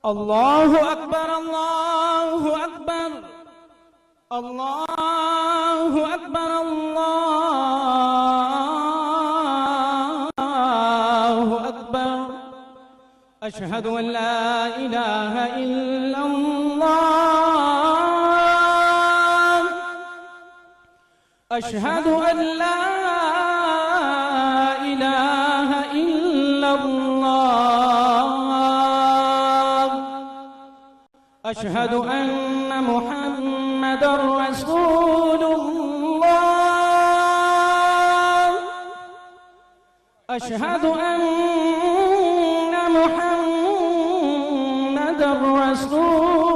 الله أكبر الله أكبر الله أكبر الله أكبر. أشهد أن لا إله إلا الله. أشهد أن لا إله إلا الله. أشهد أن محمدًا رسول الله. أشهد أن محمدًا رسول